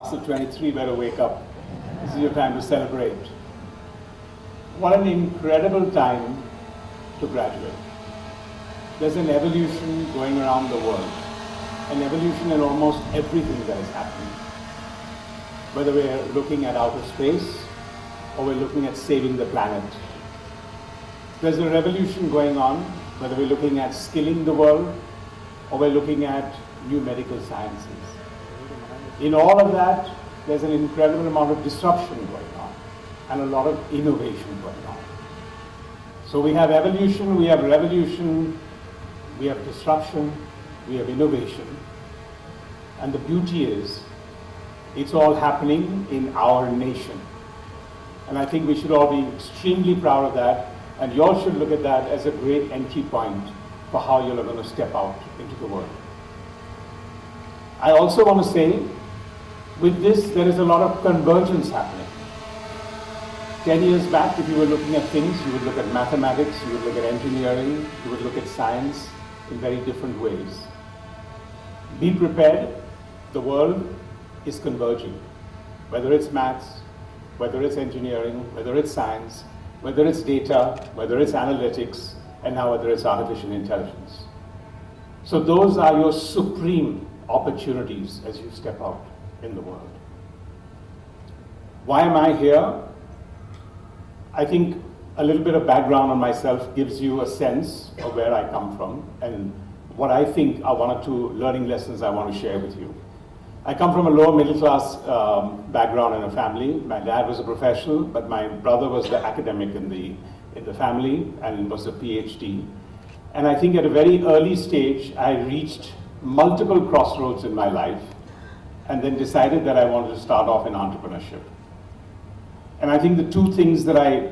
So 23 better wake up. This is your time to celebrate. What an incredible time to graduate. There's an evolution going around the world. An evolution in almost everything that is happening. Whether we're looking at outer space or we're looking at saving the planet. There's a revolution going on, whether we're looking at skilling the world or we're looking at new medical sciences. In all of that, there's an incredible amount of disruption going on and a lot of innovation going on. So we have evolution, we have revolution, we have disruption, we have innovation. And the beauty is, it's all happening in our nation. And I think we should all be extremely proud of that, and you all should look at that as a great entry point for how you're going to step out into the world. I also want to say, with this, there is a lot of convergence happening. 10 years back, if you were looking at things, you would look at mathematics, you would look at engineering, you would look at science in very different ways. Be prepared, the world is converging. Whether it's maths, whether it's engineering, whether it's science, whether it's data, whether it's analytics, and now whether it's artificial intelligence. So those are your supreme opportunities as you step out in the world. Why am I here? I think a little bit of background on myself gives you a sense of where I come from and what I think are one or two learning lessons I want to share with you. I come from a lower middle class background in a family. My dad was a professional, but my brother was the academic in the family and was a PhD. And I think at a very early stage, I reached multiple crossroads in my life and then decided that I wanted to start off in entrepreneurship. And I think the two things that I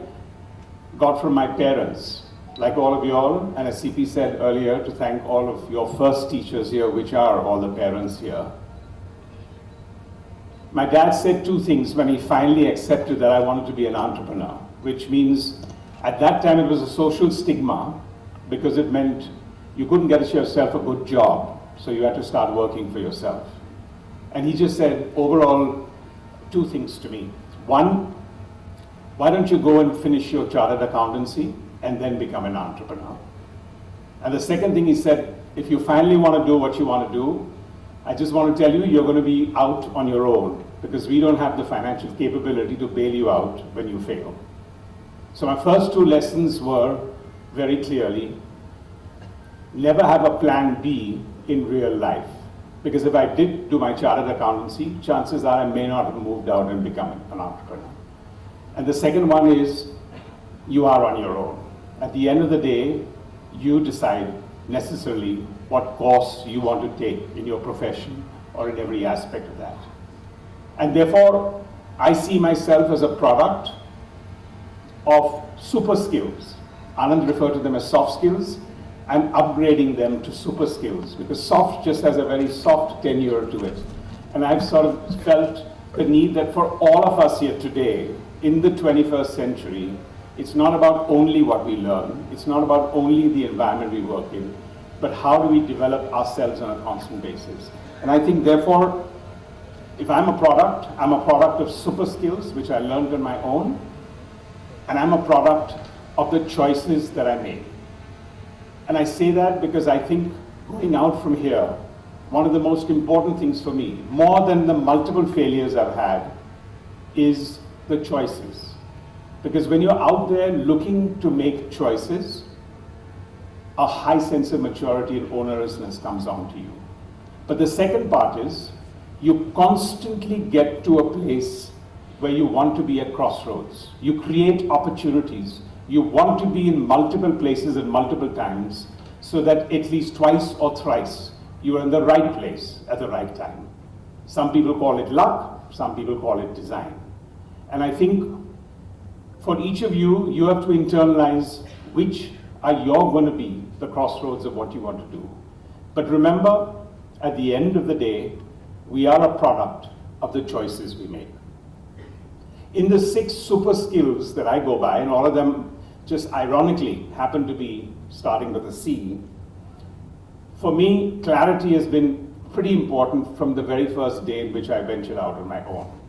got from my parents, like all of you all, and as CP said earlier, to thank all of your first teachers here, which are all the parents here. My dad said two things when he finally accepted that I wanted to be an entrepreneur, which means at that time it was a social stigma because it meant you couldn't get yourself a good job, so you had to start working for yourself. And he just said, overall, two things to me. One, why don't you go and finish your chartered accountancy and then become an entrepreneur? And the second thing he said, if you finally want to do what you want to do, I just want to tell you, you're going to be out on your own because we don't have the financial capability to bail you out when you fail. So my first two lessons were very clearly, never have a plan B in real life. Because if I did do my chartered accountancy, chances are I may not have moved out and become an entrepreneur. And the second one is, you are on your own. At the end of the day, you decide necessarily what course you want to take in your profession or in every aspect of that. And therefore, I see myself as a product of super skills. Anand referred to them as soft skills. I'm upgrading them to super skills because soft just has a very soft tenure to it. And I've sort of felt the need that for all of us here today, in the 21st century, it's not about only what we learn, it's not about only the environment we work in, but how do we develop ourselves on a constant basis. And I think therefore, if I'm a product of super skills, which I learned on my own, and I'm a product of the choices that I made. And I say that because I think going out from here, one of the most important things for me, more than the multiple failures I've had, is the choices. Because when you're out there looking to make choices, a high sense of maturity and ownerousness comes onto you. But the second part is, you constantly get to a place where you want to be at crossroads. You create opportunities. You want to be in multiple places at multiple times so that at least twice or thrice you are in the right place at the right time. Some people call it luck, some people call it design. And I think for each of you, you have to internalize which are you're going to be the crossroads of what you want to do. But remember, at the end of the day, we are a product of the choices we make. In the 6 super skills that I go by, and all of them just ironically happen to be starting with a C, for me, clarity has been pretty important from the very first day in which I ventured out on my own.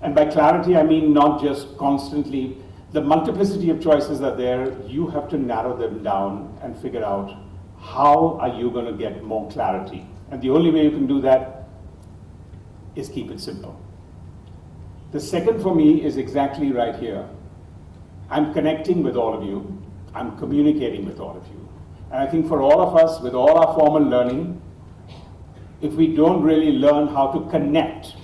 And by clarity, I mean not just constantly, the multiplicity of choices are there, you have to narrow them down and figure out how are you going to get more clarity. And the only way you can do that is keep it simple. The second for me is exactly right here. I'm connecting with all of you. I'm communicating with all of you. And I think for all of us, with all our formal learning, if we don't really learn how to connect,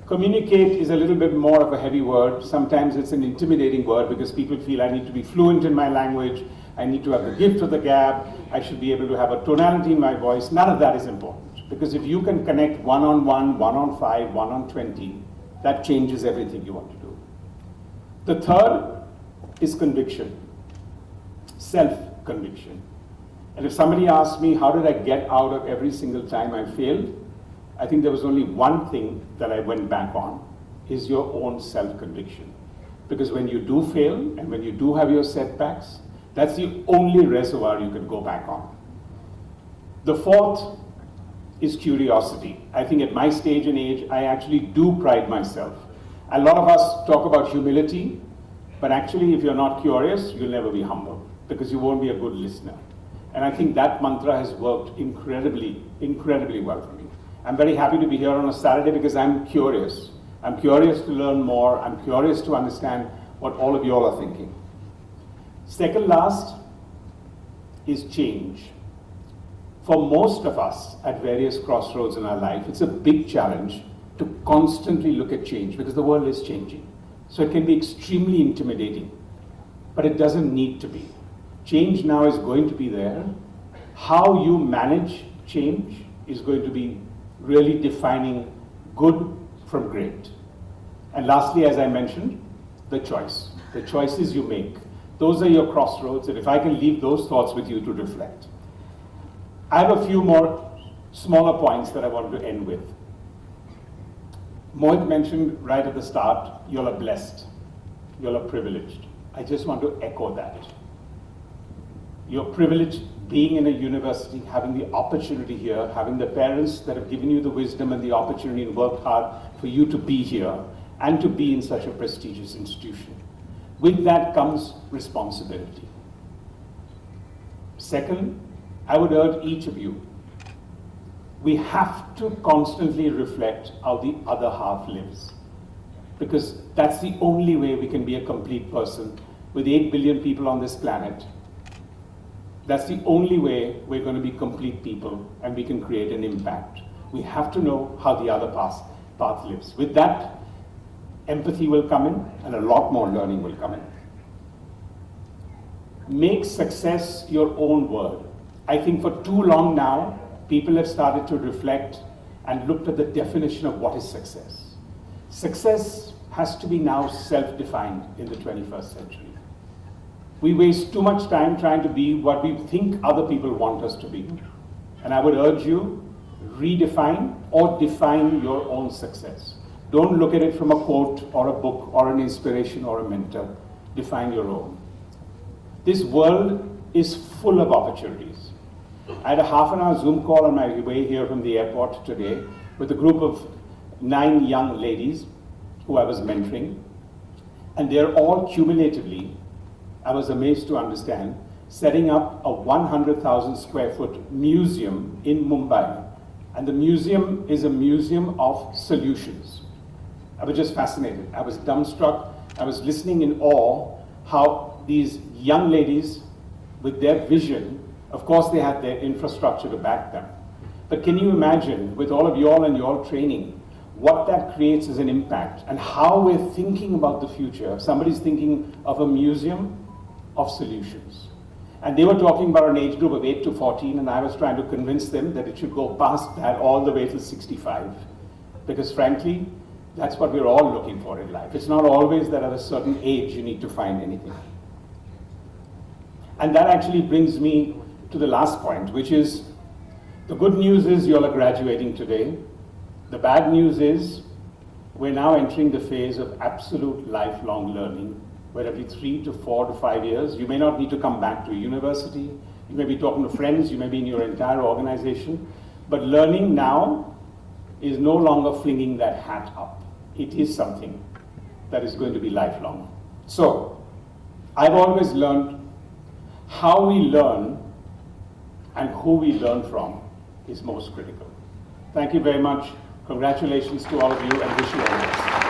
communicate is a little bit more of a heavy word. Sometimes it's an intimidating word because people feel I need to be fluent in my language, I need to have the gift of the gab, I should be able to have a tonality in my voice. None of that is important. Because if you can connect one-on-one, one-on-5, one-on-20, that changes everything you want to do. The third is conviction, self-conviction. And if somebody asks me, how did I get out of every single time I failed? I think there was only one thing that I went back on, is your own self-conviction. Because when you do fail, and when you do have your setbacks, that's the only reservoir you can go back on. The fourth is curiosity. I think at my stage and age, I actually do pride myself. A lot of us talk about humility, but actually if you're not curious, you'll never be humble, because you won't be a good listener. And I think that mantra has worked incredibly, incredibly well for me. I'm very happy to be here on a Saturday because I'm curious. I'm curious to learn more. I'm curious to understand what all of you all are thinking. Second last is change. For most of us at various crossroads in our life, it's a big challenge to constantly look at change because the world is changing. So it can be extremely intimidating, but it doesn't need to be. Change now is going to be there. How you manage change is going to be really defining good from great. And lastly, as I mentioned, the choice. The choices you make. Those are your crossroads, and if I can leave those thoughts with you to reflect. I have a few more smaller points that I want to end with. Mohit mentioned right at the start, you all are blessed. You all are privileged. I just want to echo that. You're privileged being in a university, having the opportunity here, having the parents that have given you the wisdom and the opportunity and worked hard for you to be here and to be in such a prestigious institution. With that comes responsibility. Second, I would urge each of you, we have to constantly reflect how the other half lives, because that's the only way we can be a complete person with 8 billion people on this planet. That's the only way we're going to be complete people and we can create an impact. We have to know how the other path lives. With that, empathy will come in and a lot more learning will come in. Make success your own word. I think for too long now, people have started to reflect and looked at the definition of what is success. Success has to be now self-defined in the 21st century. We waste too much time trying to be what we think other people want us to be. And I would urge you, redefine or define your own success. Don't look at it from a quote or a book or an inspiration or a mentor. Define your own. This world is full of opportunities. I had a half-an-hour Zoom call on my way here from the airport today with a group of 9 young ladies who I was mentoring. And they're all cumulatively, I was amazed to understand, setting up a 100,000 square foot museum in Mumbai. And the museum is a museum of solutions. I was just fascinated. I was dumbstruck. I was listening in awe how these young ladies with their vision, of course they had their infrastructure to back them. But can you imagine, with all of you all and your training, what that creates as an impact and how we're thinking about the future? Somebody's thinking of a museum of solutions. And they were talking about an age group of 8 to 14, and I was trying to convince them that it should go past that all the way to 65. Because frankly, that's what we're all looking for in life. It's not always that at a certain age you need to find anything. And that actually brings me to the last point, which is, the good news is you all are graduating today. The bad news is we're now entering the phase of absolute lifelong learning, where every 3 to 4 to 5 years, you may not need to come back to a university, you may be talking to friends, you may be in your entire organization, But learning now is no longer flinging that hat up. It is something that is going to be lifelong. So, I've always learned how we learn and who we learn from is most critical. Thank you very much. Congratulations to all of you and wish you all the best.